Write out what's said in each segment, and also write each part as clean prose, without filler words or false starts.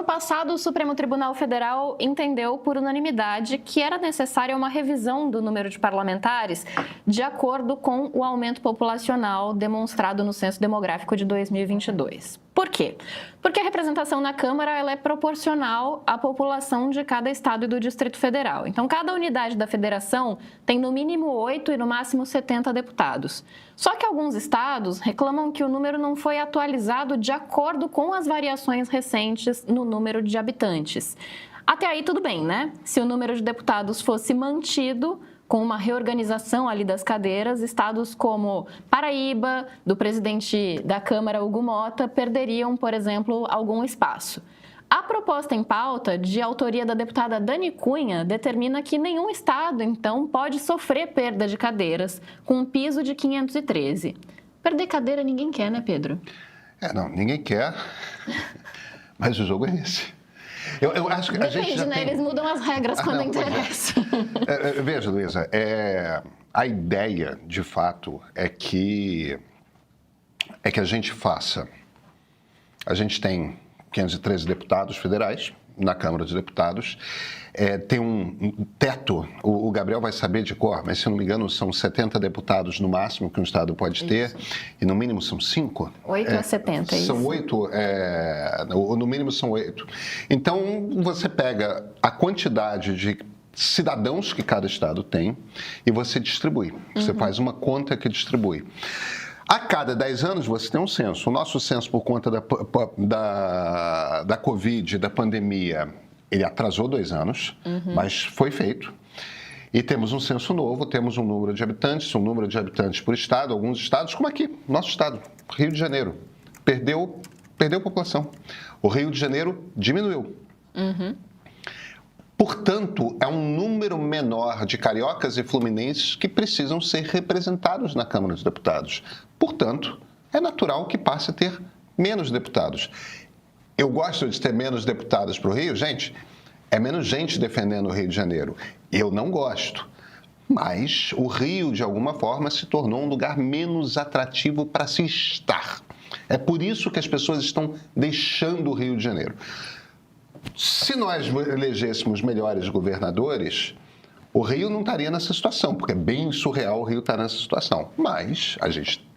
ano passado, o Supremo Tribunal Federal entendeu por unanimidade que era necessária uma revisão do número de parlamentares de acordo com o aumento populacional demonstrado no Censo Demográfico de 2022. Por quê? Porque a representação na Câmara ela é proporcional à população de cada estado e do Distrito Federal. Então, cada unidade da federação tem no mínimo 8 e no máximo 70 deputados. Só que alguns estados reclamam que o número não foi atualizado de acordo com as variações recentes no número de habitantes. Até aí tudo bem, né? Se o número de deputados fosse mantido, com uma reorganização ali das cadeiras, estados como Paraíba, do presidente da Câmara, Hugo Mota, perderiam, por exemplo, algum espaço. A proposta em pauta, de autoria da deputada Dani Cunha, determina que nenhum estado, então, pode sofrer perda de cadeiras, com um piso de 513. Perder cadeira ninguém quer, né, Pedro? Não, ninguém quer, mas o jogo é esse. Eu acho que depende, a gente já né? tem... Eles mudam as regras quando interessa. Veja, Luísa, a ideia, de fato, é que a gente faça... A gente tem 513 deputados federais na Câmara dos Deputados, tem um teto, o Gabriel vai saber de cor, mas se não me engano são 70 deputados no máximo que um estado pode ter, isso. E no mínimo são 5. 8 a 70, são isso. 8, no mínimo são 8. Então, você pega a quantidade de cidadãos que cada estado tem e você distribui. Você faz uma conta que distribui. A cada 10 anos você tem um censo. O nosso censo, por conta da Covid, da pandemia, ele atrasou 2 anos, mas foi feito. E temos um censo novo, temos um número de habitantes por estado. Alguns estados, como aqui, nosso estado, Rio de Janeiro, perdeu população. O Rio de Janeiro diminuiu. Portanto, é um número menor de cariocas e fluminenses que precisam ser representados na Câmara dos Deputados. Portanto, é natural que passe a ter menos deputados. Eu gosto de ter menos deputados para o Rio, gente, é menos gente defendendo o Rio de Janeiro. Eu não gosto, mas o Rio, de alguma forma, se tornou um lugar menos atrativo para se estar. É por isso que as pessoas estão deixando o Rio de Janeiro. Se nós elegêssemos melhores governadores, o Rio não estaria nessa situação, porque é bem surreal o Rio estar nessa situação. Mas a gente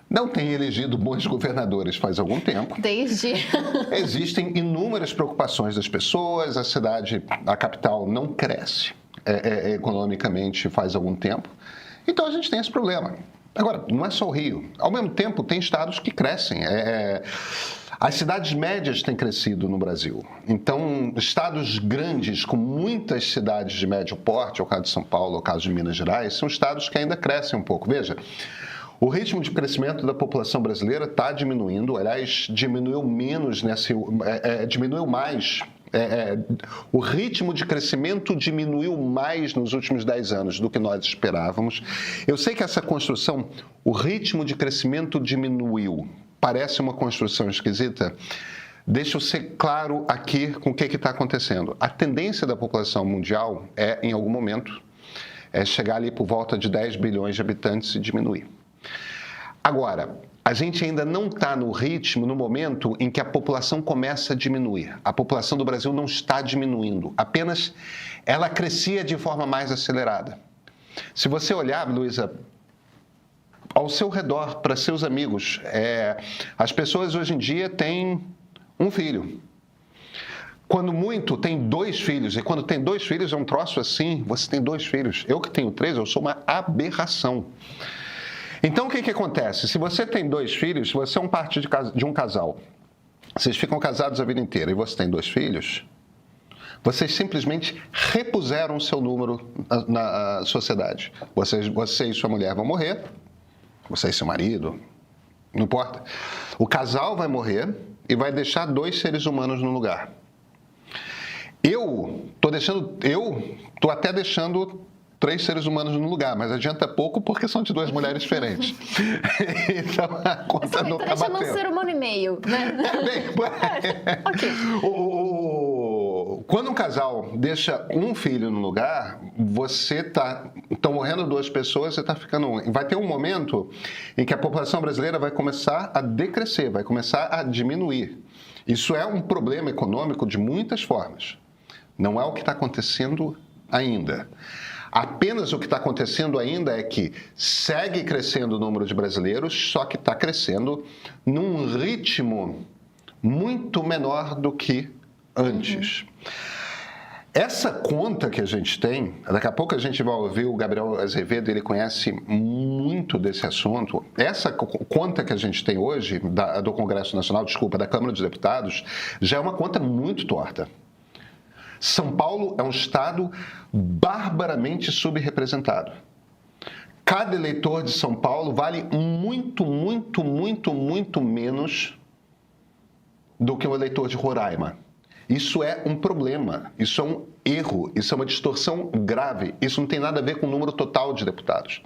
não tem elegido bons governadores faz algum tempo. Existem inúmeras preocupações das pessoas, a capital não cresce economicamente faz algum tempo. Então a gente tem esse problema. Agora, não é só o Rio. Ao mesmo tempo, tem estados que crescem. As cidades médias têm crescido no Brasil. Então, estados grandes, com muitas cidades de médio porte, é o caso de São Paulo, é o caso de Minas Gerais, são estados que ainda crescem um pouco. Veja, o ritmo de crescimento da população brasileira está diminuindo, aliás, diminuiu mais. O ritmo de crescimento diminuiu mais nos últimos 10 anos do que nós esperávamos. Eu sei que essa construção, o ritmo de crescimento diminuiu. Parece uma construção esquisita. Deixa eu ser claro aqui com o que está acontecendo. A tendência da população mundial em algum momento, chegar ali por volta de 10 bilhões de habitantes e diminuir. Agora, a gente ainda não está no ritmo, no momento em que a população começa a diminuir. A população do Brasil não está diminuindo, apenas ela crescia de forma mais acelerada. Se você olhar, Luísa, ao seu redor, para seus amigos, as pessoas hoje em dia têm um filho. Quando muito, tem 2 filhos. E quando tem 2 filhos, é um troço assim, você tem 2 filhos. Eu que tenho 3, eu sou uma aberração. Então, o que acontece? Se você tem 2 filhos, se você é parte de um casal, vocês ficam casados a vida inteira e você tem 2 filhos, vocês simplesmente repuseram o seu número na sociedade. Você e sua mulher vão morrer, você e seu marido, não importa. O casal vai morrer e vai deixar 2 seres humanos no lugar. Eu tô até deixando 3 seres humanos no lugar, mas adianta pouco porque são de 2 mulheres diferentes. Então a conta não está batendo. Deixa um ser humano e meio, né? Okay. Quando um casal deixa um filho no lugar, estão morrendo 2 pessoas, você está ficando um. Vai ter um momento em que a população brasileira vai começar a decrescer, vai começar a diminuir. Isso é um problema econômico de muitas formas. Não é o que está acontecendo ainda. Apenas o que está acontecendo ainda é que segue crescendo o número de brasileiros, só que está crescendo num ritmo muito menor do que antes. Essa conta que a gente tem, daqui a pouco a gente vai ouvir o Gabriel Azevedo, ele conhece muito desse assunto. Essa conta que a gente tem hoje, do Congresso Nacional, da Câmara dos Deputados, já é uma conta muito torta. São Paulo é um estado barbaramente subrepresentado. Cada eleitor de São Paulo vale muito, muito, muito, muito menos do que um eleitor de Roraima. Isso é um problema, isso é um erro, isso é uma distorção grave. Isso não tem nada a ver com o número total de deputados.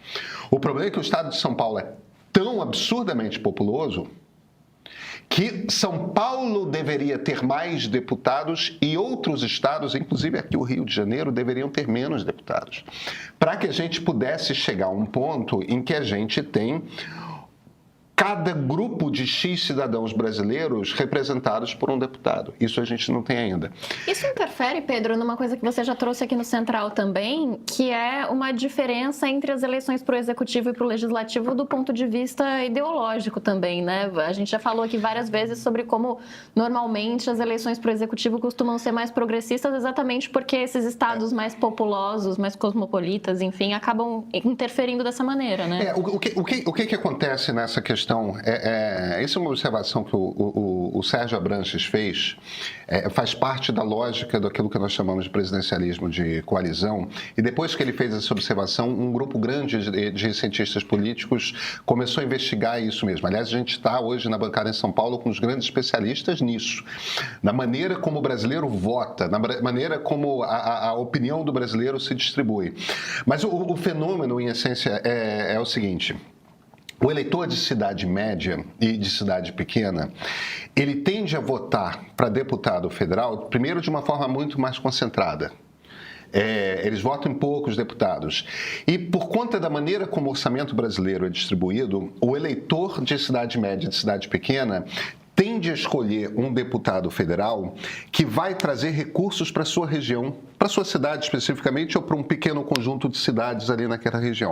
O problema é que o estado de São Paulo é tão absurdamente populoso que São Paulo deveria ter mais deputados e outros estados, inclusive aqui o Rio de Janeiro, deveriam ter menos deputados, para que a gente pudesse chegar a um ponto em que a gente tem cada grupo de X cidadãos brasileiros representados por um deputado. Isso a gente não tem ainda. Isso interfere, Pedro, numa coisa que você já trouxe aqui no Central também, que é uma diferença entre as eleições para o Executivo e para o Legislativo do ponto de vista ideológico também, né? A gente já falou aqui várias vezes sobre como, normalmente, as eleições para o Executivo costumam ser mais progressistas exatamente porque esses estados mais populosos, mais cosmopolitas, enfim, acabam interferindo dessa maneira, né? O que acontece nessa questão? Essa é uma observação que o Sérgio Abranches fez, faz parte da lógica daquilo que nós chamamos de presidencialismo de coalizão, e depois que ele fez essa observação, um grupo grande de cientistas políticos começou a investigar isso mesmo. Aliás, a gente está hoje na bancada em São Paulo com os grandes especialistas nisso, na maneira como o brasileiro vota, na maneira como a opinião do brasileiro se distribui. Mas o fenômeno, em essência, é o seguinte: o eleitor de cidade média e de cidade pequena, ele tende a votar para deputado federal, primeiro, de uma forma muito mais concentrada. Eles votam em poucos deputados. E por conta da maneira como o orçamento brasileiro é distribuído, o eleitor de cidade média e de cidade pequena tende a escolher um deputado federal que vai trazer recursos para a sua região, para a sua cidade especificamente, ou para um pequeno conjunto de cidades ali naquela região.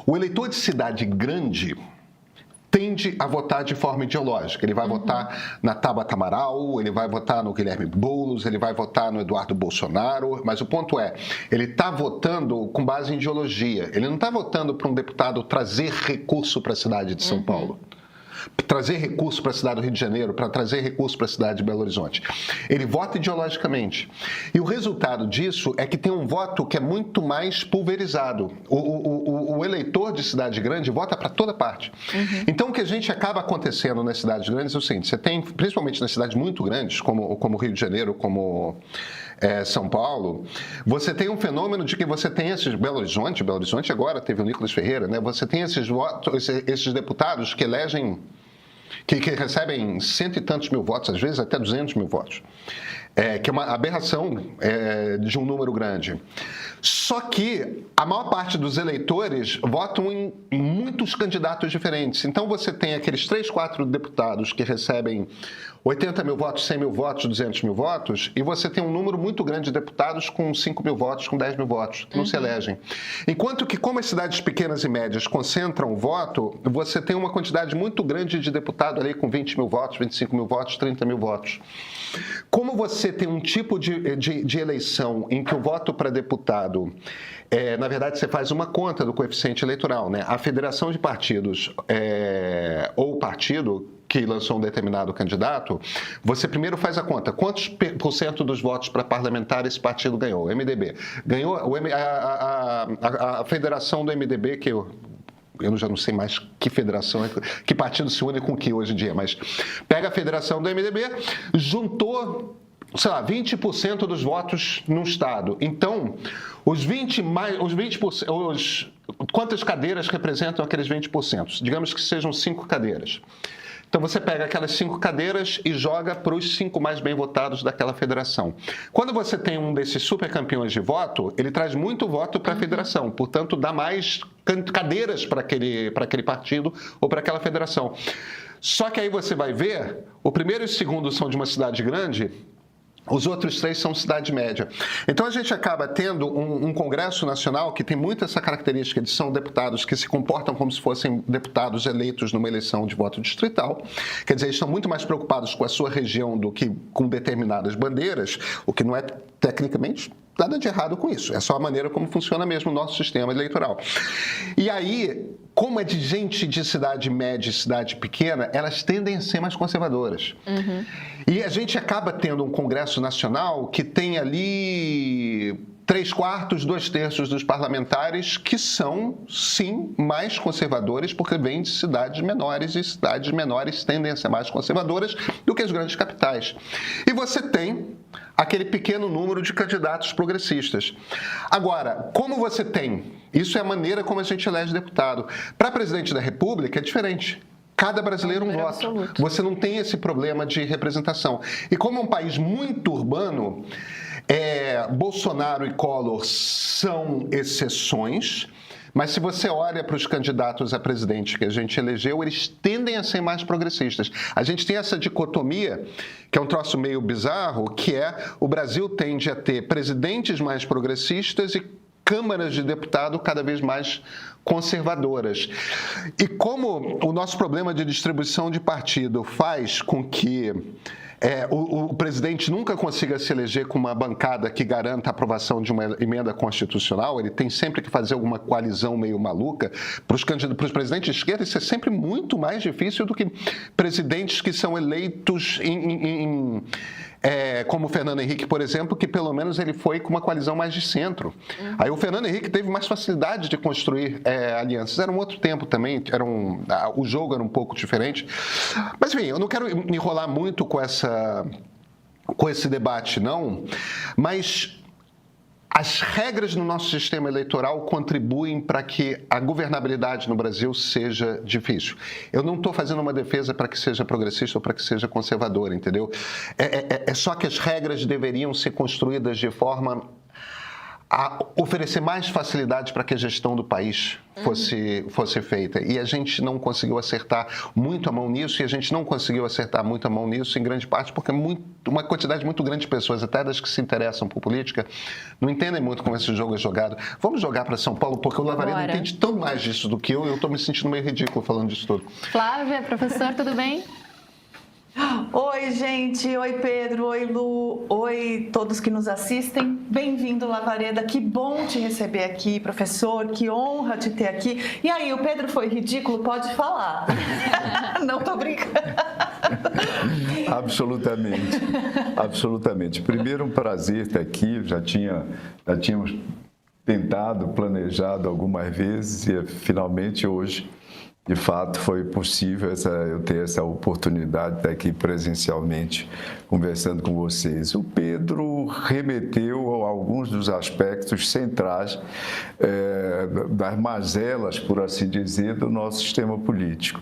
O eleitor de cidade grande tende a votar de forma ideológica. Ele vai votar na Tabata Amaral, ele vai votar no Guilherme Boulos, ele vai votar no Eduardo Bolsonaro, mas o ponto é, ele está votando com base em ideologia. Ele não está votando para um deputado trazer recurso para a cidade de São Paulo, trazer recurso para a cidade do Rio de Janeiro, para trazer recurso para a cidade de Belo Horizonte. Ele vota ideologicamente. E o resultado disso é que tem um voto que é muito mais pulverizado. O eleitor de cidade grande vota para toda parte. Então, o que a gente acaba acontecendo nas cidades grandes é o seguinte: você tem, principalmente nas cidades muito grandes, como Rio de Janeiro, como São Paulo, você tem um fenômeno de que você tem esses... Belo Horizonte agora teve o Nicolas Ferreira, né? Você tem esses votos, esses deputados que elegem, que recebem 100 e tantos mil votos, às vezes até 200 mil votos, que é uma aberração de um número grande. Só que a maior parte dos eleitores votam em muitos candidatos diferentes. Então, você tem aqueles 3, 4 deputados que recebem 80 mil votos, 100 mil votos, 200 mil votos, e você tem um número muito grande de deputados com 5 mil votos, com 10 mil votos, que não se elegem. Enquanto que, como as cidades pequenas e médias concentram o voto, você tem uma quantidade muito grande de deputado ali com 20 mil votos, 25 mil votos, 30 mil votos. Como você tem um tipo de eleição em que o voto para deputado, na verdade, você faz uma conta do coeficiente eleitoral, né? A federação de partidos ou partido que lançou um determinado candidato, você primeiro faz a conta. Quantos % dos votos para parlamentar esse partido ganhou? O MDB. Ganhou a federação do MDB, que eu já não sei mais que federação, que partido se une com que hoje em dia, mas pega a federação do MDB, juntou, sei lá, 20% dos votos no estado. Então, quantas cadeiras representam aqueles 20%? Digamos que sejam 5 cadeiras. Então você pega aquelas 5 cadeiras e joga para os 5 mais bem votados daquela federação. Quando você tem um desses super campeões de voto, ele traz muito voto para a federação, portanto dá mais cadeiras para aquele partido ou para aquela federação. Só que aí você vai ver, o primeiro e o segundo são de uma cidade grande, os outros 3 são cidade média. Então a gente acaba tendo um Congresso Nacional que tem muito essa característica de são deputados que se comportam como se fossem deputados eleitos numa eleição de voto distrital. Quer dizer, eles estão muito mais preocupados com a sua região do que com determinadas bandeiras, o que não é tecnicamente nada de errado com isso. É só a maneira como funciona mesmo o nosso sistema eleitoral. E aí, como é de gente de cidade média e cidade pequena, elas tendem a ser mais conservadoras. E a gente acaba tendo um Congresso Nacional que tem ali 3/4, 2/3 dos parlamentares que são, sim, mais conservadores, porque vêm de cidades menores e cidades menores tendem a ser mais conservadoras do que as grandes capitais. E você tem aquele pequeno número de candidatos progressistas. Agora, como você tem, isso é a maneira como a gente elege deputado. Para presidente da República é diferente. Cada brasileiro um voto. Absoluto. Você não tem esse problema de representação. E como é um país muito urbano, Bolsonaro e Collor são exceções, mas se você olha para os candidatos a presidente que a gente elegeu, eles tendem a ser mais progressistas. A gente tem essa dicotomia, que é um troço meio bizarro, que é o Brasil tende a ter presidentes mais progressistas e câmaras de deputado cada vez mais conservadoras. E como o nosso problema de distribuição de partido faz com que o presidente nunca consiga se eleger com uma bancada que garanta a aprovação de uma emenda constitucional, ele tem sempre que fazer alguma coalizão meio maluca. Para os presidentes de esquerda, isso é sempre muito mais difícil do que presidentes que são eleitos como o Fernando Henrique, por exemplo, que pelo menos ele foi com uma coalizão mais de centro. Aí o Fernando Henrique teve mais facilidade de construir alianças. Era um outro tempo também, o jogo era um pouco diferente. Mas, enfim, eu não quero me enrolar muito com esse debate, não, mas as regras no nosso sistema eleitoral contribuem para que a governabilidade no Brasil seja difícil. Eu não estou fazendo uma defesa para que seja progressista ou para que seja conservador, entendeu? É só que as regras deveriam ser construídas de forma a oferecer mais facilidade para que a gestão do país fosse feita. E a gente não conseguiu acertar muito a mão nisso, e a gente não conseguiu acertar muito a mão nisso em grande parte porque uma quantidade muito grande de pessoas, até das que se interessam por política, não entendem muito como esse jogo é jogado. Vamos jogar para São Paulo, porque o Lavareda entende tão mais disso do que eu estou me sentindo meio ridículo falando disso tudo. Flávia, professor, tudo bem? Oi, gente. Oi, Pedro. Oi, Lu. Oi, todos que nos assistem. Bem-vindo, Lavareda. Que bom te receber aqui, professor. Que honra te ter aqui. E aí, o Pedro foi ridículo? Pode falar. Não tô brincando. Absolutamente. Absolutamente. Primeiro, um prazer estar aqui. Já tínhamos tentado, planejado algumas vezes e finalmente hoje, de fato, foi possível eu ter essa oportunidade de estar aqui presencialmente conversando com vocês. O Pedro remeteu a alguns dos aspectos centrais das mazelas, por assim dizer, do nosso sistema político.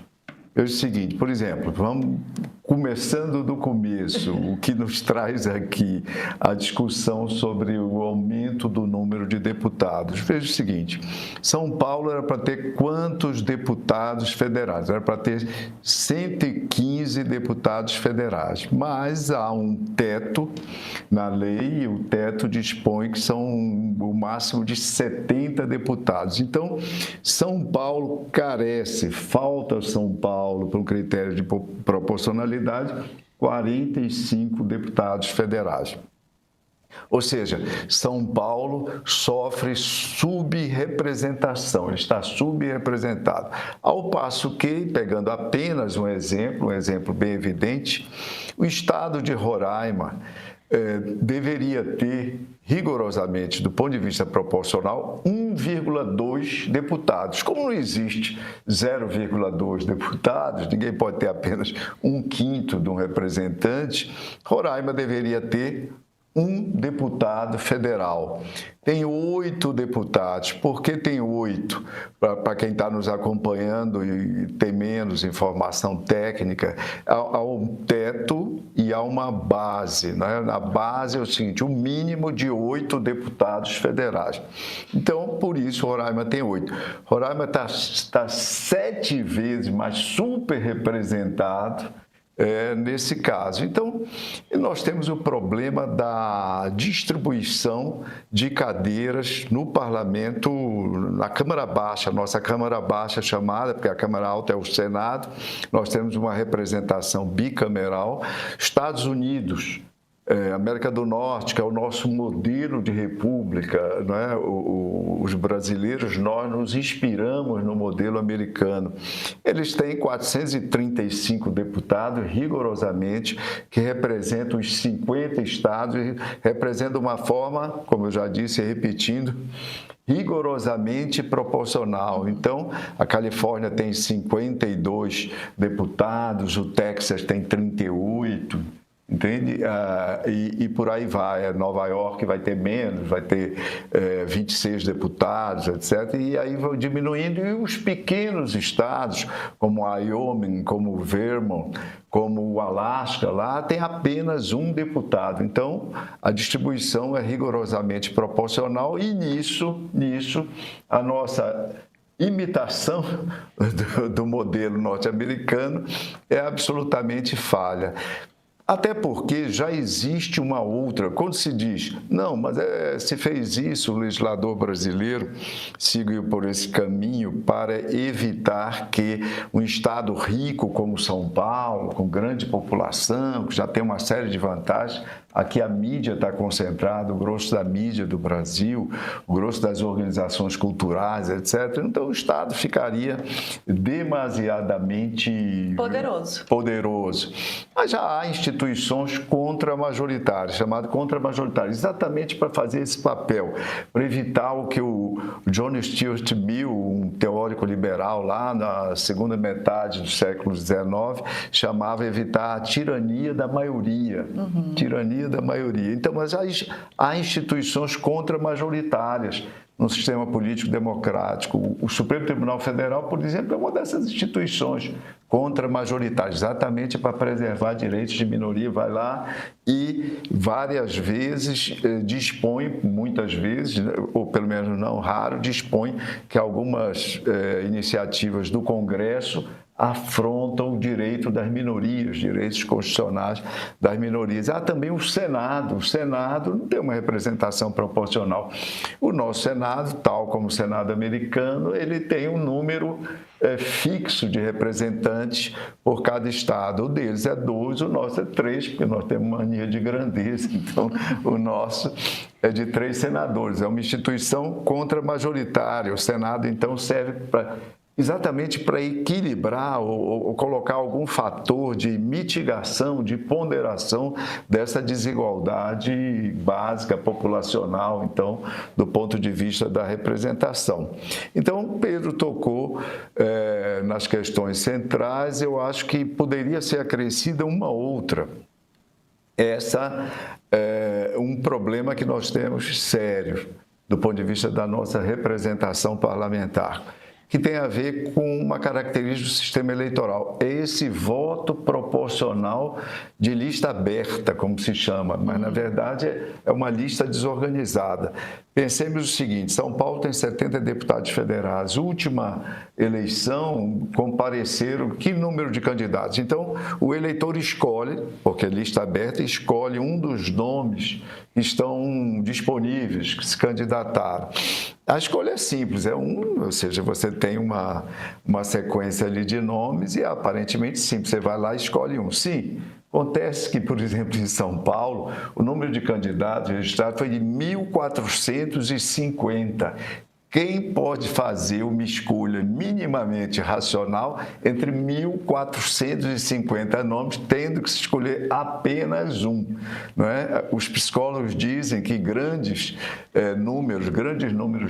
É o seguinte, por exemplo, vamos começando do começo, o que nos traz aqui a discussão sobre o aumento do número de deputados. Veja o seguinte, São Paulo era para ter quantos deputados federais? Era para ter 115 deputados federais, mas há um teto na lei, e o teto dispõe que são o máximo de 70 deputados. Então, São Paulo falta São Paulo por um critério de proporcionalidade, 45 deputados federais. Ou seja, São Paulo sofre subrepresentação, ele está subrepresentado. Ao passo que, pegando apenas um exemplo bem evidente, o estado de Roraima deveria ter, rigorosamente, do ponto de vista proporcional, 1,2 deputados. Como não existe 0,2 deputados, ninguém pode ter apenas 1/5 de um representante, Roraima deveria ter um deputado federal. Tem 8 deputados. Por que tem 8? Para quem está nos acompanhando e tem menos informação técnica, há um teto e há uma base, né? A base é o seguinte, um mínimo de 8 deputados federais. Então, por isso, Roraima tem 8. Roraima está 7 vezes mais super representado nesse caso. Então, nós temos o problema da distribuição de cadeiras no parlamento, na Câmara Baixa, nossa Câmara Baixa chamada, porque a Câmara Alta é o Senado, nós temos uma representação bicameral. Estados Unidos, América do Norte, que é o nosso modelo de república, né? Os brasileiros, nós nos inspiramos no modelo americano. Eles têm 435 deputados, rigorosamente, que representam os 50 estados, e representam uma forma, como eu já disse, repetindo, rigorosamente proporcional. Então, a Califórnia tem 52 deputados, o Texas tem 38, entende? E por aí vai. Nova York vai ter menos, vai ter 26 deputados, etc. E aí vão diminuindo. E os pequenos estados, como Wyoming, como Vermont, como o Alasca, lá tem apenas um deputado. Então, a distribuição é rigorosamente proporcional e nisso a nossa imitação do modelo norte-americano é absolutamente falha. Até porque já existe uma outra, quando se diz, não, mas se fez isso, o legislador brasileiro seguiu por esse caminho para evitar que um estado rico como São Paulo, com grande população, que já tem uma série de vantagens, aqui a mídia está concentrada, o grosso da mídia do Brasil, o grosso das organizações culturais, etc. Então, o Estado ficaria demasiadamente poderoso. Mas já há instituições contra-majoritárias, chamado contra-majoritárias, exatamente para fazer esse papel, para evitar o que o John Stuart Mill, um teórico liberal lá na segunda metade do século XIX, chamava evitar a tirania da maioria. Tirania da maioria. Então, mas há instituições contra-majoritárias no sistema político democrático. O Supremo Tribunal Federal, por exemplo, é uma dessas instituições contra-majoritárias, exatamente para preservar direitos de minoria, vai lá e várias vezes dispõe, muitas vezes, ou pelo menos não raro, dispõe que algumas iniciativas do Congresso afrontam o direito das minorias, direitos constitucionais das minorias. Há também o Senado. O Senado não tem uma representação proporcional. O nosso Senado, tal como o Senado americano, ele tem um número fixo de representantes por cada estado. O deles é 2, o nosso é 3, porque nós temos mania de grandeza. Então, o nosso é de 3 senadores. É uma instituição contra-majoritária. O Senado, então, serve exatamente para equilibrar ou colocar algum fator de mitigação, de ponderação dessa desigualdade básica, populacional, então, do ponto de vista da representação. Então, Pedro tocou nas questões centrais, eu acho que poderia ser acrescida uma outra. Essa é um problema que nós temos sério do ponto de vista da nossa representação parlamentar, que tem a ver com uma característica do sistema eleitoral. É esse voto proporcional de lista aberta, como se chama, mas, na verdade, é uma lista desorganizada. Pensemos o seguinte, São Paulo tem 70 deputados federais. Última eleição, compareceram que número de candidatos? Então, o eleitor escolhe, porque é lista aberta, escolhe um dos nomes que estão disponíveis, que se candidataram. A escolha é simples, ou seja, você tem uma sequência ali de nomes e aparentemente simples, você vai lá e escolhe um. Sim, acontece que, por exemplo, em São Paulo, o número de candidatos registrados foi de 1.450. Quem pode fazer uma escolha minimamente racional entre 1.450 nomes, tendo que se escolher apenas um? Não é? Os psicólogos dizem que grandes números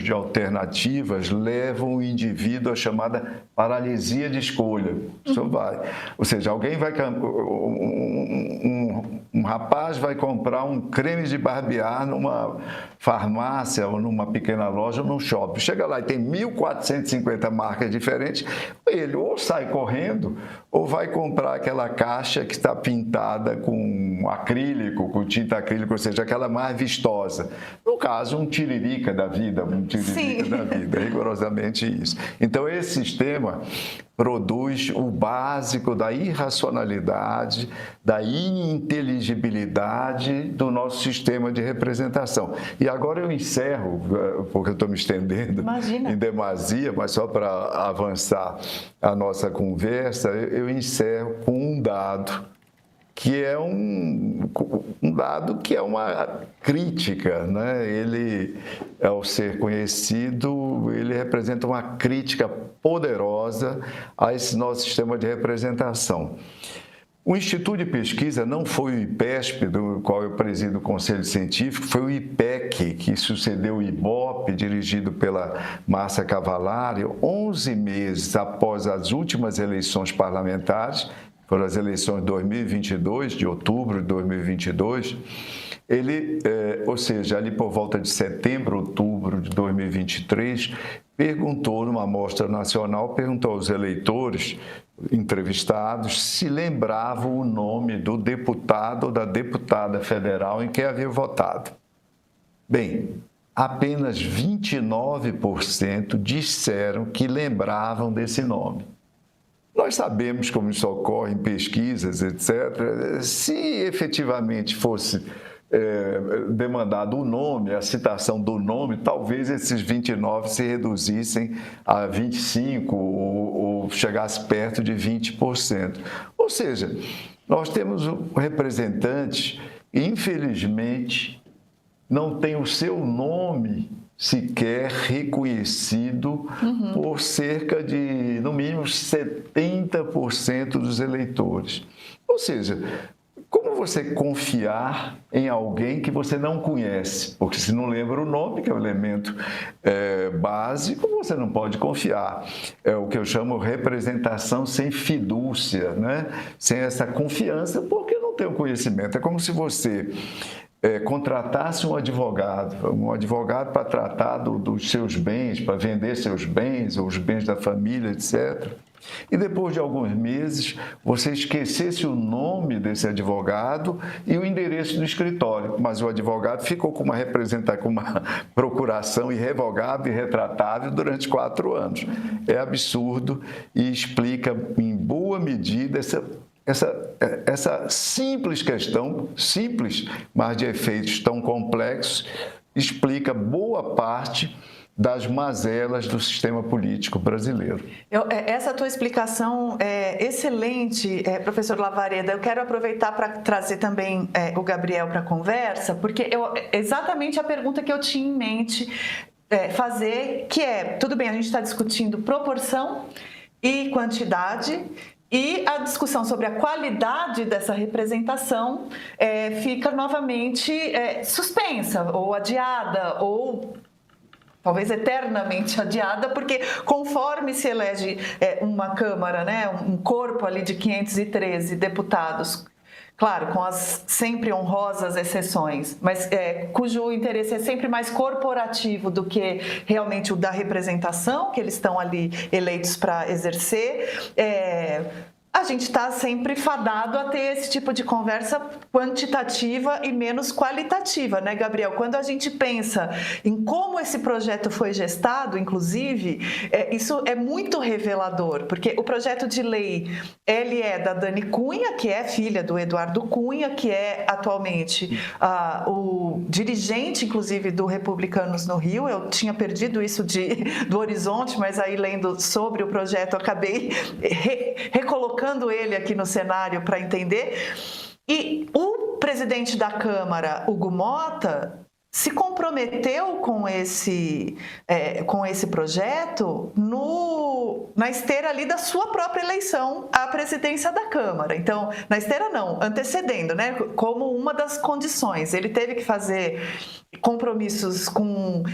de alternativas levam o indivíduo à chamada paralisia de escolha. Isso vai. Ou seja, um rapaz vai comprar um creme de barbear numa farmácia ou numa pequena loja ou num shopping. Chega lá e tem 1.450 marcas diferentes, ele ou sai correndo ou vai comprar aquela caixa que está pintada com acrílico, com tinta acrílica, ou seja, aquela mais vistosa. No caso, um tiririca da vida, é rigorosamente isso. Então, esse sistema produz o básico da irracionalidade, da ininteligibilidade do nosso sistema de representação. E agora eu encerro, porque eu estou me estendendo em demasia, mas só para avançar a nossa conversa, eu encerro com um dado, que é um dado que é uma crítica, né? Ele, ao ser conhecido, ele representa uma crítica poderosa a esse nosso sistema de representação. O Instituto de Pesquisa não foi o IPESP, do qual eu presido o Conselho Científico, foi o IPEC, que sucedeu o IBOP, dirigido pela Márcia Cavallari, 11 meses após as últimas eleições parlamentares, foram as eleições de 2022, de outubro de 2022, ele, ou seja, ali por volta de setembro, outubro de 2023, perguntou numa amostra nacional, perguntou aos eleitores entrevistados se lembravam o nome do deputado ou da deputada federal em quem havia votado. Bem, apenas 29% disseram que lembravam desse nome. Nós sabemos como isso ocorre em pesquisas, etc. Se efetivamente fosse demandado o nome, a citação do nome, talvez esses 29 se reduzissem a 25 ou chegasse perto de 20%. Ou seja, nós temos representantes que, infelizmente, não têm o seu nome sequer reconhecido por cerca de, no mínimo, 70% dos eleitores. Ou seja, como você confiar em alguém que você não conhece? Porque se não lembra o nome, que é o elemento básico, você não pode confiar. É o que eu chamo de representação sem fidúcia, né? Sem essa confiança, porque não tem o conhecimento. É como se você contratasse um advogado para tratar dos seus bens, para vender seus bens ou os bens da família, etc. E depois de alguns meses, você esquecesse o nome desse advogado e o endereço do escritório, mas o advogado ficou com uma procuração irrevogável e retratável durante 4 anos. É absurdo e explica, em boa medida, essa simples questão, simples, mas de efeitos tão complexos, explica boa parte das mazelas do sistema político brasileiro. Essa tua explicação é excelente, professor Lavareda. Eu quero aproveitar para trazer também o Gabriel para a conversa, porque exatamente a pergunta que eu tinha em mente fazer, que tudo bem, a gente está discutindo proporção e quantidade, e a discussão sobre a qualidade dessa representação fica novamente suspensa, ou adiada, ou talvez eternamente adiada, porque conforme se elege uma Câmara, né, um corpo ali de 513 deputados, claro, com as sempre honrosas exceções, mas cujo interesse é sempre mais corporativo do que realmente o da representação, que eles estão ali eleitos para exercer, a gente está sempre fadado a ter esse tipo de conversa quantitativa e menos qualitativa, né, Gabriel? Quando a gente pensa em como esse projeto foi gestado, inclusive, isso é muito revelador, porque o projeto de lei, ele é da Dani Cunha, que é filha do Eduardo Cunha, que é atualmente o dirigente, inclusive, do Republicanos no Rio. Eu tinha perdido isso do horizonte, mas aí lendo sobre o projeto, acabei recolocando ele aqui no cenário para entender. E o presidente da Câmara, Hugo Mota, se comprometeu com esse projeto na esteira ali da sua própria eleição à presidência da Câmara. Então, na esteira não, antecedendo, né? Como uma das condições. Ele teve que fazer compromissos com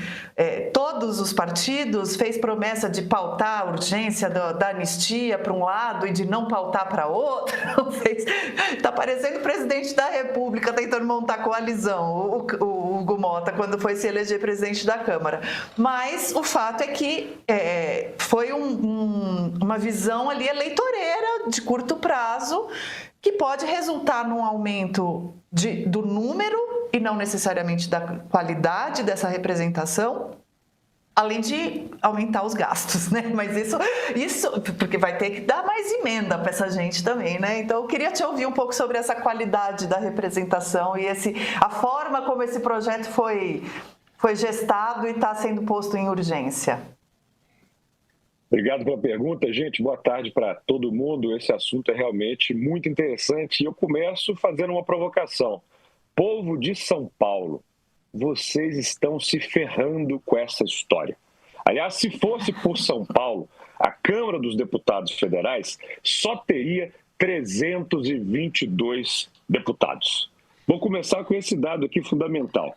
todos os partidos, fez promessa de pautar a urgência da anistia para um lado e de não pautar para outro. Está parecendo o presidente da República tentando montar coalizão, o Hugo Mota, quando foi se eleger presidente da Câmara. Mas o fato é que foi uma visão ali eleitoreira de curto prazo que pode resultar num aumento do número e não necessariamente da qualidade dessa representação, além de aumentar os gastos, né? Mas isso porque vai ter que dar mais emenda para essa gente também, né? Então eu queria te ouvir um pouco sobre essa qualidade da representação e a forma como esse projeto foi gestado e está sendo posto em urgência. Obrigado pela pergunta, gente. Boa tarde para todo mundo. Esse assunto é realmente muito interessante e eu começo fazendo uma provocação. Povo de São Paulo, vocês estão se ferrando com essa história. Aliás, se fosse por São Paulo, a Câmara dos Deputados Federais só teria 322 deputados. Vou começar com esse dado aqui fundamental.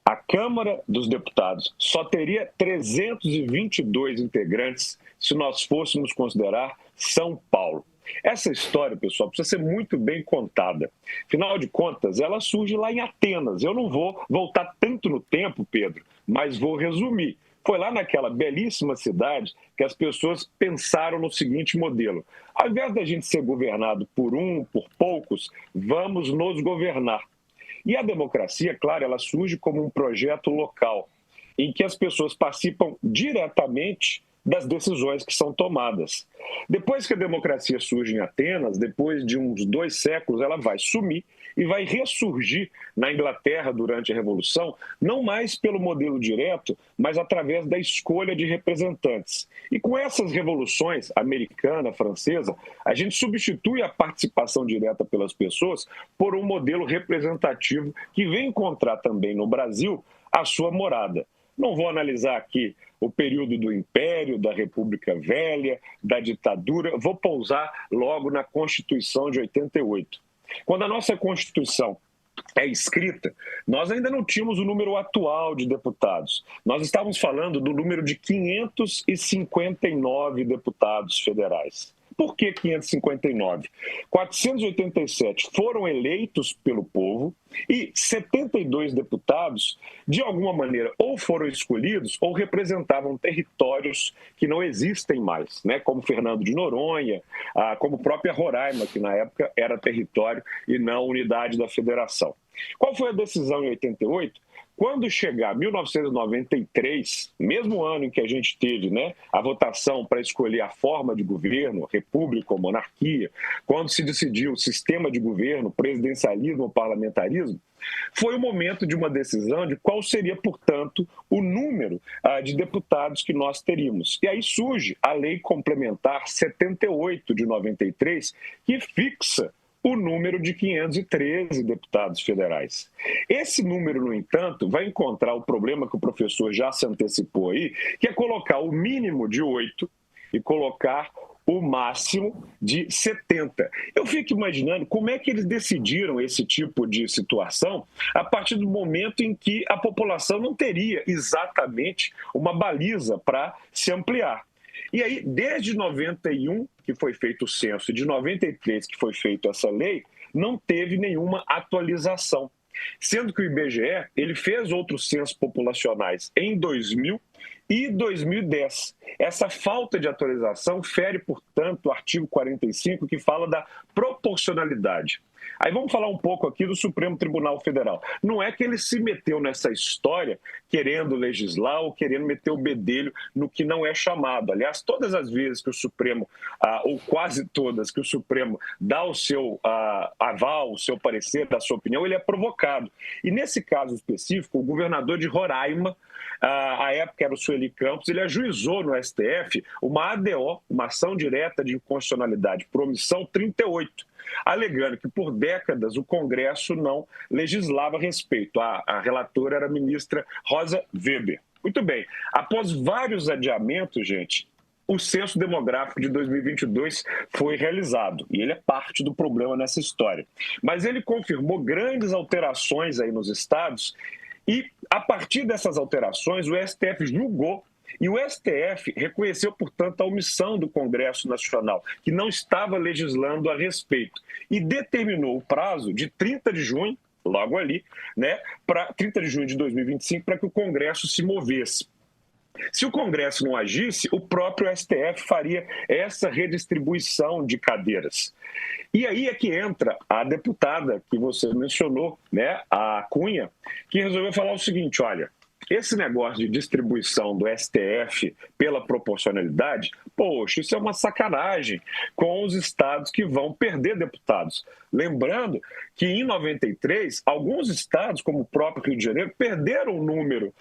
A Câmara dos Deputados só teria 322 integrantes se nós fôssemos considerar São Paulo. Essa história, pessoal, precisa ser muito bem contada. Afinal de contas, ela surge lá em Atenas. Eu não vou voltar tanto no tempo, Pedro, mas vou resumir. Foi lá naquela belíssima cidade que as pessoas pensaram no seguinte modelo. Ao invés da gente ser governado por poucos, vamos nos governar. E a democracia, claro, ela surge como um projeto local, em que as pessoas participam diretamente das decisões que são tomadas. Depois que a democracia surge em Atenas, depois de uns 2 séculos, ela vai sumir e vai ressurgir na Inglaterra durante a Revolução, não mais pelo modelo direto, mas através da escolha de representantes. E com essas revoluções, americana, francesa, a gente substitui a participação direta pelas pessoas por um modelo representativo que vem encontrar também no Brasil a sua morada. Não vou analisar aqui o período do Império, da República Velha, da ditadura, vou pousar logo na Constituição de 88. Quando a nossa Constituição é escrita, nós ainda não tínhamos o número atual de deputados. Nós estávamos falando do número de 559 deputados federais. Por que 559? 487 foram eleitos pelo povo e 72 deputados, de alguma maneira, ou foram escolhidos ou representavam territórios que não existem mais, né? Como Fernando de Noronha, como própria Roraima, que na época era território e não unidade da federação. Qual foi a decisão em 88? Quando chegar 1993, mesmo ano em que a gente teve, né, a votação para escolher a forma de governo, república ou monarquia, quando se decidiu o sistema de governo, presidencialismo ou parlamentarismo, foi o momento de uma decisão de qual seria, portanto, o número de deputados que nós teríamos. E aí surge a Lei Complementar 78 de 93, que fixa o número de 513 deputados federais. Esse número, no entanto, vai encontrar o problema que o professor já se antecipou aí, que é colocar o mínimo de 8 e colocar o máximo de 70. Eu fico imaginando como é que eles decidiram esse tipo de situação a partir do momento em que a população não teria exatamente uma baliza para se ampliar. E aí, desde 91, que foi feito o censo, e de 93, que foi feita essa lei, não teve nenhuma atualização. Sendo que o IBGE ele fez outros censos populacionais em 2000 e 2010. Essa falta de atualização fere, portanto, o artigo 45, que fala da proporcionalidade. Aí vamos falar um pouco aqui do Supremo Tribunal Federal. Não é que ele se meteu nessa história querendo legislar ou querendo meter o bedelho no que não é chamado. Aliás, todas as vezes que o Supremo, ou quase todas, que o Supremo dá o seu aval, o seu parecer, da sua opinião, ele é provocado. E nesse caso específico, o governador de Roraima, à época era o Sueli Campos, ele ajuizou no STF uma ADO, uma ação direta de inconstitucionalidade por omissão 38. alegando que por décadas o Congresso não legislava a respeito. A relatora era a ministra Rosa Weber. Muito bem, após vários adiamentos, gente, o censo demográfico de 2022 foi realizado e ele é parte do problema nessa história. Mas ele confirmou grandes alterações aí nos estados e, a partir dessas alterações, o STF julgou e o STF reconheceu, portanto, a omissão do Congresso Nacional, que não estava legislando a respeito, e determinou o prazo de 30 de junho, logo ali, né, para 30 de junho de 2025, para que o Congresso se movesse. Se o Congresso não agisse, o próprio STF faria essa redistribuição de cadeiras. E aí é que entra a deputada que você mencionou, né, a Cunha, que resolveu falar o seguinte: olha, esse negócio de distribuição do STF pela proporcionalidade, poxa, isso é uma sacanagem com os estados que vão perder deputados. Lembrando que em 93, alguns estados, como o próprio Rio de Janeiro, perderam o número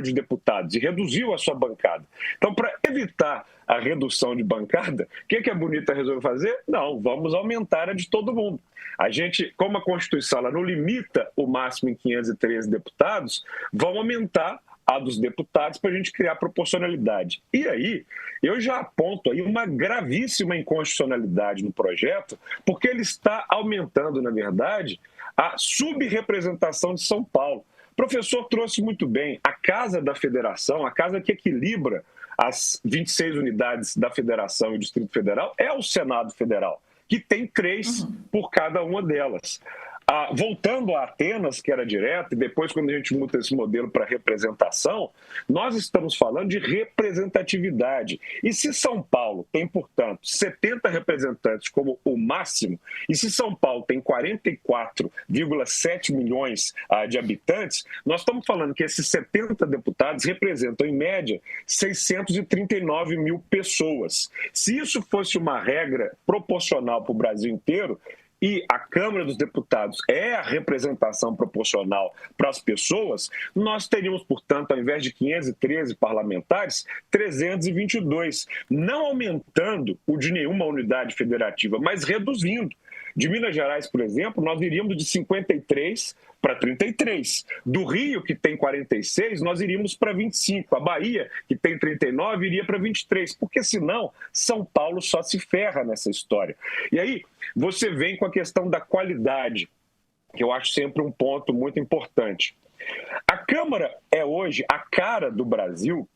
de deputados e reduziu a sua bancada. Então, para evitar a redução de bancada, o que a Bonita resolveu fazer? Não, vamos aumentar a de todo mundo. A gente, como a Constituição ela não limita o máximo em 513 deputados, vamos aumentar a dos deputados para a gente criar proporcionalidade. E aí, eu já aponto aí uma gravíssima inconstitucionalidade no projeto, porque ele está aumentando, na verdade, a subrepresentação de São Paulo. O professor trouxe muito bem a Casa da Federação, a casa que equilibra as 26 unidades da Federação e o Distrito Federal, é o Senado Federal, que tem 3 por cada uma delas. Voltando a Atenas, que era direto, e depois quando a gente muda esse modelo para representação, nós estamos falando de representatividade. E se São Paulo tem, portanto, 70 representantes como o máximo, e se São Paulo tem 44,7 milhões de habitantes, nós estamos falando que esses 70 deputados representam, em média, 639 mil pessoas. Se isso fosse uma regra proporcional para o Brasil inteiro, e a Câmara dos Deputados é a representação proporcional para as pessoas, nós teríamos, portanto, ao invés de 513 parlamentares, 322, não aumentando o de nenhuma unidade federativa, mas reduzindo. De Minas Gerais, por exemplo, nós iríamos de 53 para 33. Do Rio, que tem 46, nós iríamos para 25. A Bahia, que tem 39, iria para 23. Porque senão, São Paulo só se ferra nessa história. E aí, você vem com a questão da qualidade, que eu acho sempre um ponto muito importante. A Câmara é hoje a cara do Brasil,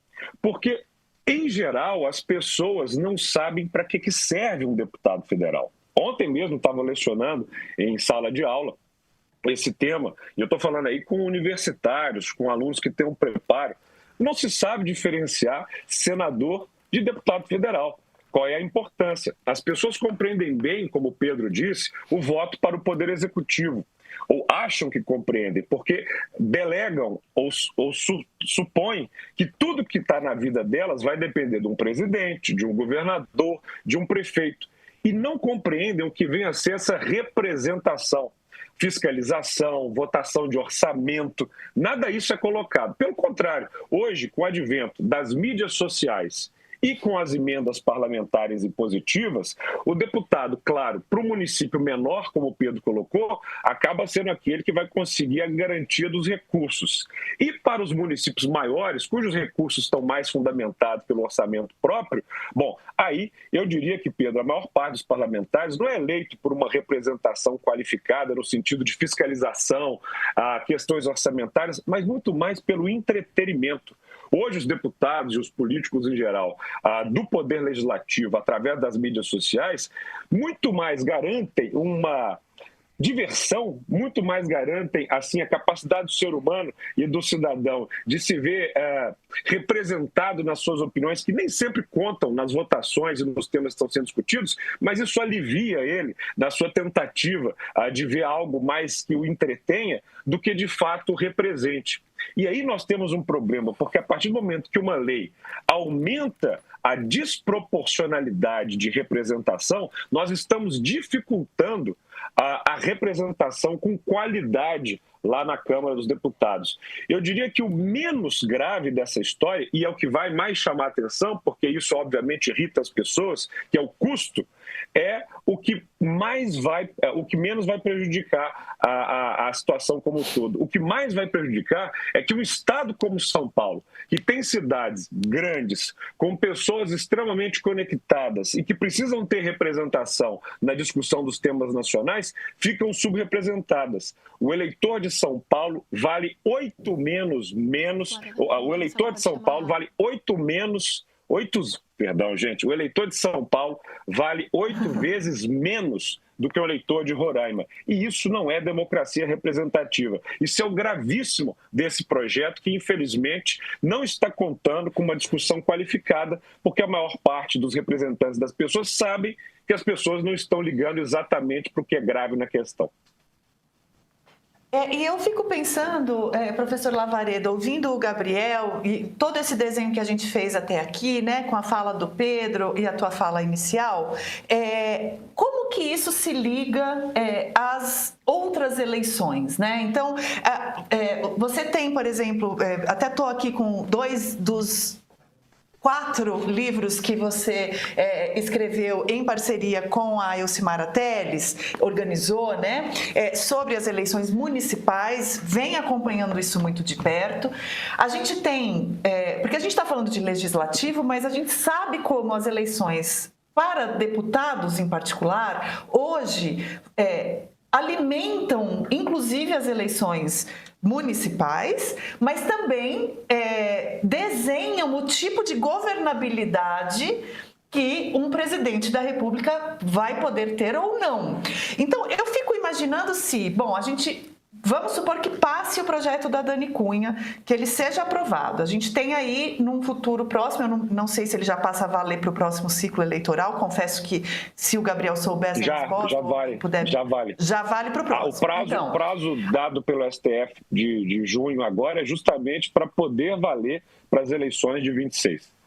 porque, em geral, as pessoas não sabem para que serve um deputado federal. Ontem mesmo estava lecionando em sala de aula esse tema, e eu estou falando aí com universitários, com alunos que têm um preparo. Não se sabe diferenciar senador de deputado federal. Qual é a importância? As pessoas compreendem bem, como o Pedro disse, o voto para o Poder Executivo. Ou acham que compreendem, porque delegam ou supõem que tudo que está na vida delas vai depender de um presidente, de um governador, de um prefeito. E não compreendem o que vem a ser essa representação, fiscalização, votação de orçamento, nada disso é colocado. Pelo contrário, hoje, com o advento das mídias sociais e com as emendas parlamentares impositivas, o deputado, claro, para o município menor, como o Pedro colocou, acaba sendo aquele que vai conseguir a garantia dos recursos. E para os municípios maiores, cujos recursos estão mais fundamentados pelo orçamento próprio, bom, aí eu diria que, Pedro, a maior parte dos parlamentares não é eleito por uma representação qualificada no sentido de fiscalização, questões orçamentárias, mas muito mais pelo entretenimento. Hoje, os deputados e os políticos em geral do Poder Legislativo, através das mídias sociais, muito mais garantem uma diversão, muito mais garantem assim a capacidade do ser humano e do cidadão de se ver representado nas suas opiniões, que nem sempre contam nas votações e nos temas que estão sendo discutidos, mas isso alivia ele na sua tentativa de ver algo mais que o entretenha do que de fato o represente. E aí nós temos um problema, porque a partir do momento que uma lei aumenta a desproporcionalidade de representação, nós estamos dificultando a representação com qualidade lá na Câmara dos Deputados. Eu diria que o menos grave dessa história, e é o que vai mais chamar a atenção, porque isso obviamente irrita as pessoas, que é o custo, é o que menos vai prejudicar a situação como um todo. O que mais vai prejudicar é que um estado como São Paulo, que tem cidades grandes, com pessoas extremamente conectadas e que precisam ter representação na discussão dos temas nacionais, ficam subrepresentadas. O eleitor de São Paulo vale 8 vezes menos do que o eleitor de Roraima. E isso não é democracia representativa. Isso é o gravíssimo desse projeto que, infelizmente, não está contando com uma discussão qualificada, porque a maior parte dos representantes das pessoas sabem que as pessoas não estão ligando exatamente para o que é grave na questão. E eu fico pensando, professor Lavareda, ouvindo o Gabriel e todo esse desenho que a gente fez até aqui, né, com a fala do Pedro e a tua fala inicial, como que isso se liga às outras eleições, né? Então, você tem, por exemplo, até estou aqui com 2 dos 4 livros que você escreveu em parceria com a Elcimara Teles, organizou, né, sobre as eleições municipais, vem acompanhando isso muito de perto. A gente tem, porque a gente está falando de legislativo, mas a gente sabe como as eleições para deputados em particular, hoje, alimentam, inclusive, as eleições municipais, mas também desenham o tipo de governabilidade que um presidente da República vai poder ter ou não. Então, eu fico imaginando se, vamos supor que passe o projeto da Dani Cunha, que ele seja aprovado. A gente tem aí, num futuro próximo, eu não sei se ele já passa a valer para o próximo ciclo eleitoral, confesso que se o Gabriel soubesse a resposta... Já vale. Já vale para o próximo. O prazo dado pelo STF de junho agora é justamente para poder valer para as eleições de 26.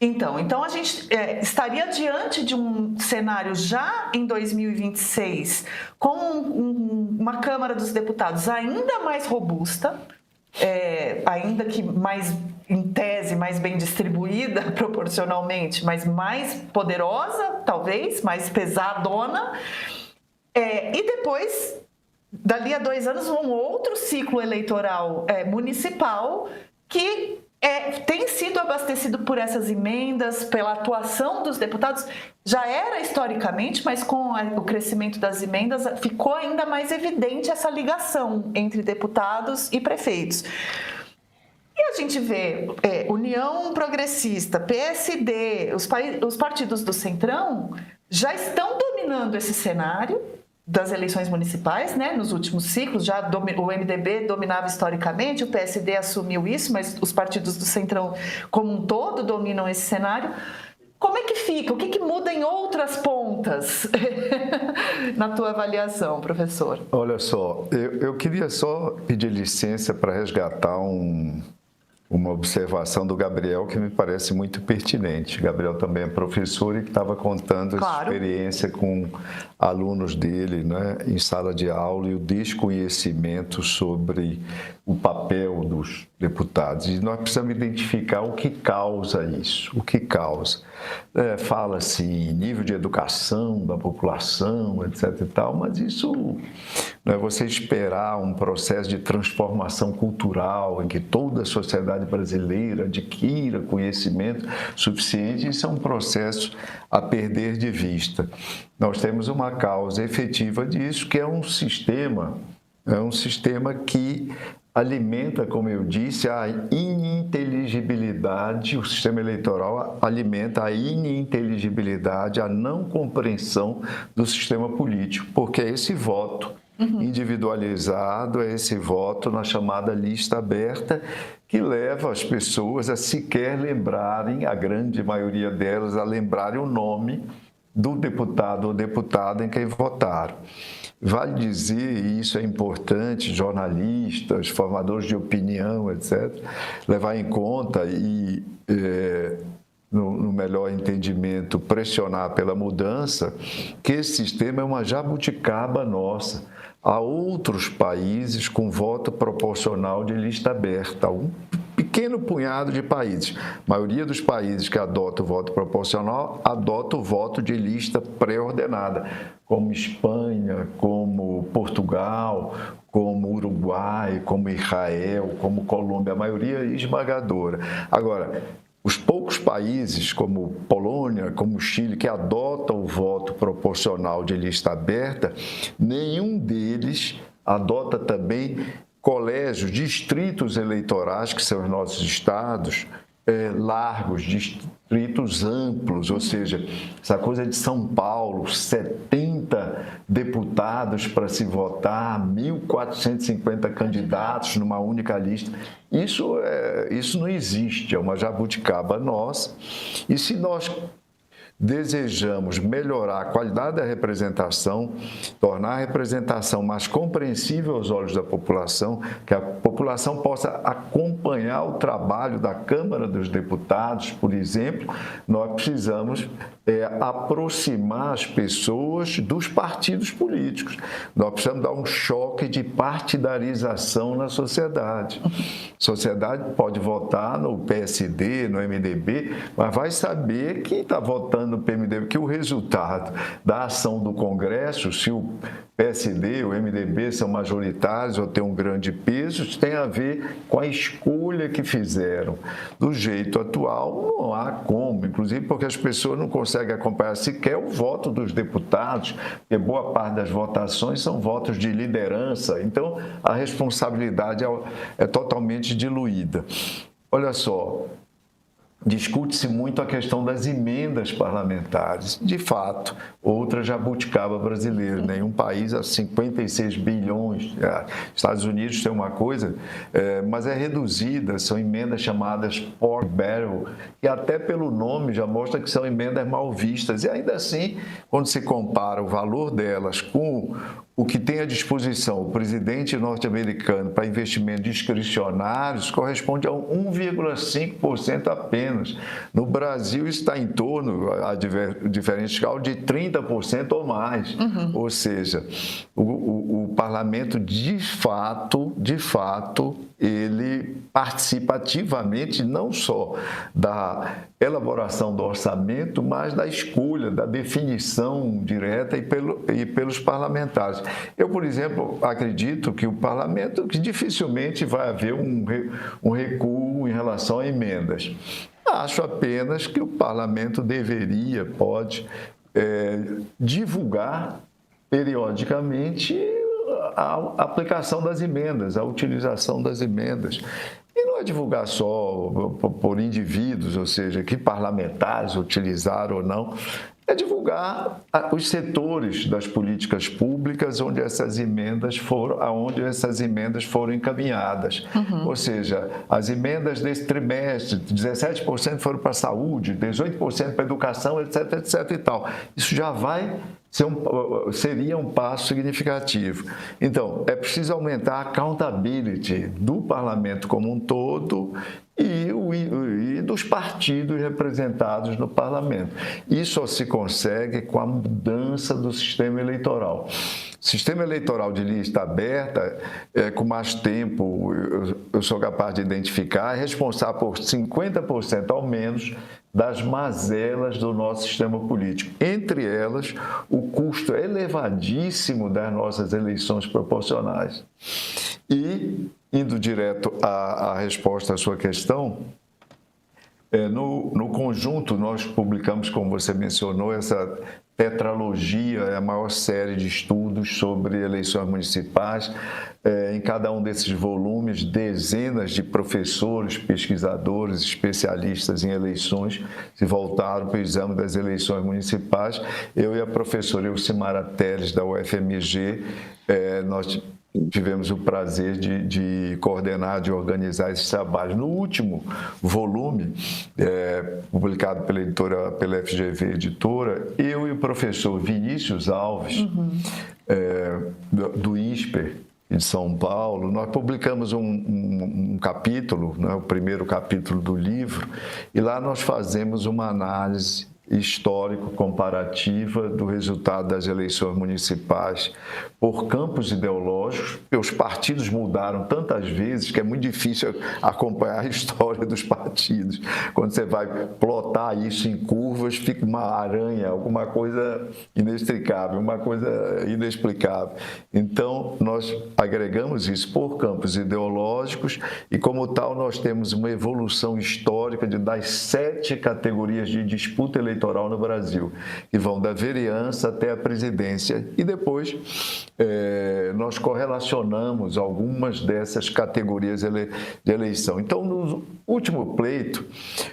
Então a gente estaria diante de um cenário já em 2026 com uma Câmara dos Deputados ainda mais robusta, ainda que mais, em tese, mais bem distribuída proporcionalmente, mas mais poderosa, talvez, mais pesadona, e depois, dali a 2 anos, um outro ciclo eleitoral municipal que tem sido abastecido por essas emendas, pela atuação dos deputados. Já era historicamente, mas com o crescimento das emendas ficou ainda mais evidente essa ligação entre deputados e prefeitos. E a gente vê União Progressista, PSD, os partidos do Centrão já estão dominando esse cenário das eleições municipais, né? Nos últimos ciclos, o MDB dominava historicamente, o PSD assumiu isso, mas os partidos do Centrão como um todo dominam esse cenário. Como é que fica? O que muda em outras pontas na tua avaliação, professor? Olha só, eu queria só pedir licença para resgatar uma observação do Gabriel que me parece muito pertinente. Gabriel também é professor e que estava contando essa experiência com alunos dele, né, em sala de aula, e o desconhecimento sobre o papel dos deputados. E nós precisamos identificar o que causa isso, o que causa. Fala-se em nível de educação da população, etc. e tal, mas isso não é você esperar um processo de transformação cultural em que toda a sociedade brasileira adquira conhecimento suficiente. Isso é um processo a perder de vista. Nós temos uma causa efetiva disso, que é um sistema que alimenta, como eu disse, a ininteligibilidade. O sistema eleitoral alimenta a ininteligibilidade, a não compreensão do sistema político, porque é esse voto individualizado, é esse voto na chamada lista aberta, que leva as pessoas a sequer lembrarem, a grande maioria delas, a lembrarem o nome do deputado ou deputada em quem votaram. Vale dizer, e isso é importante, jornalistas, formadores de opinião, etc., levar em conta e, no melhor entendimento, pressionar pela mudança, que esse sistema é uma jabuticaba nossa. a outros países com voto proporcional de lista aberta, um pequeno punhado de países. A maioria dos países que adotam o voto proporcional adota o voto de lista pré-ordenada, como Espanha, como Portugal, como Uruguai, como Israel, como Colômbia, a maioria esmagadora. Agora, os poucos países, como Polônia, como Chile, que adotam o voto proporcional de lista aberta, nenhum deles adota também colégios, distritos eleitorais, que são os nossos estados, largos, distritos amplos, ou seja, essa coisa de São Paulo, 70 deputados para se votar, 1.450 candidatos numa única lista. Isso não existe, é uma jabuticaba nossa. E se nós desejamos melhorar a qualidade da representação, tornar a representação mais compreensível aos olhos da população, que a população possa acompanhar o trabalho da Câmara dos Deputados, por exemplo, nós precisamos aproximar as pessoas dos partidos políticos. Nós precisamos dar um choque de partidarização na sociedade. A sociedade pode votar no PSD, no MDB, mas vai saber quem está votando no PMDB, que o resultado da ação do Congresso, se o PSD, o MDB são majoritários ou têm um grande peso, isso tem a ver com a escolha que fizeram. Do jeito atual, não há como, inclusive porque as pessoas não conseguem acompanhar sequer o voto dos deputados, porque boa parte das votações são votos de liderança, então a responsabilidade é totalmente diluída. Olha só, discute-se muito a questão das emendas parlamentares. De fato, outra jabuticaba brasileira. Nenhum país a 56 bilhões. Estados Unidos tem uma coisa, mas é reduzida. São emendas chamadas pork barrel, que até pelo nome já mostra que são emendas mal vistas. E ainda assim, quando se compara o valor delas com o que tem à disposição o presidente norte-americano para investimentos discricionários corresponde a 1,5% apenas. No Brasil, isso está em torno, a diferente escala, de 30% ou mais. Ou seja, o parlamento, de fato, ele participa ativamente não só da elaboração do orçamento, mas da escolha, da definição direta e pelos parlamentares. Eu, por exemplo, acredito que o parlamento, que dificilmente vai haver um recuo em relação a emendas. Acho apenas que o parlamento pode divulgar periodicamente a aplicação das emendas, a utilização das emendas. E não é divulgar só por indivíduos, ou seja, que parlamentares utilizaram ou não, é divulgar os setores das políticas públicas onde essas emendas foram encaminhadas. Ou seja, as emendas desse trimestre, 17% foram para a saúde, 18% para a educação, etc, etc e tal. Isso já seria um passo significativo. Então, é preciso aumentar a accountability do parlamento como um todo e dos partidos representados no parlamento. Isso só se consegue com a mudança do sistema eleitoral. O sistema eleitoral de lista aberta, com mais tempo, eu sou capaz de identificar, é responsável por 50% ao menos das mazelas do nosso sistema político. Entre elas, o custo elevadíssimo das nossas eleições proporcionais. E, indo direto à resposta à sua questão, no conjunto, nós publicamos, como você mencionou, essa tetralogia, é a maior série de estudos sobre eleições municipais. Em cada um desses volumes, dezenas de professores, pesquisadores, especialistas em eleições se voltaram para o exame das eleições municipais. Eu e a professora Elcimara Teles, da UFMG, nós tivemos o prazer de coordenar, de organizar esse trabalho. No último volume, publicado pela FGV Editora, eu e o professor Vinícius Alves, do INSPER, de São Paulo, nós publicamos um capítulo, né, o primeiro capítulo do livro, e lá nós fazemos uma análise histórico comparativa do resultado das eleições municipais por campos ideológicos, porque os partidos mudaram tantas vezes que é muito difícil acompanhar a história dos partidos. Quando você vai plotar isso em curvas, fica uma aranha, alguma coisa inextricável, uma coisa inexplicável. Então, nós agregamos isso por campos ideológicos e, como tal, nós temos uma evolução histórica das 7 categorias de disputa eleitoral no Brasil, que vão da vereança até a presidência. E depois nós correlacionamos algumas dessas categorias de eleição. Então, no último pleito,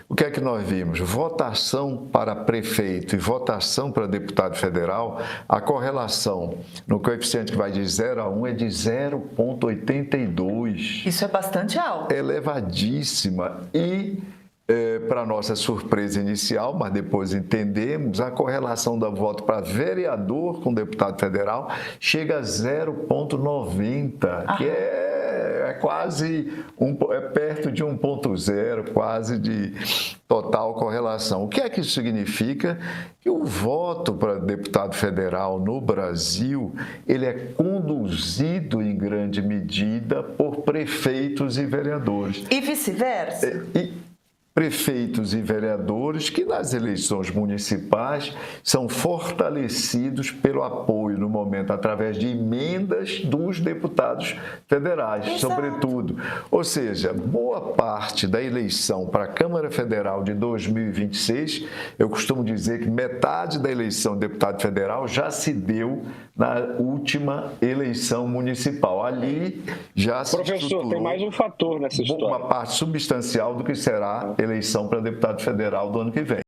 o que é que nós vimos? Votação para prefeito e votação para deputado federal, a correlação no coeficiente que vai de 0 a 1 é de 0,82. Isso é bastante alto. Elevadíssima. E, para nossa surpresa inicial, mas depois entendemos, a correlação do voto para vereador com deputado federal chega a 0,90, que é quase perto de 1,0, quase de total correlação. O que é que isso significa? Que o voto para deputado federal no Brasil, ele é conduzido em grande medida por prefeitos e vereadores. E vice-versa? Prefeitos e vereadores que nas eleições municipais são fortalecidos pelo apoio no momento através de emendas dos deputados federais, Exato. Sobretudo. Ou seja, boa parte da eleição para a Câmara Federal de 2026, eu costumo dizer que metade da eleição de deputado federal já se deu na última eleição municipal. Ali já se Professor, tem mais um fator nessa história. uma parte substancial do que será eleição para deputado federal do ano que vem.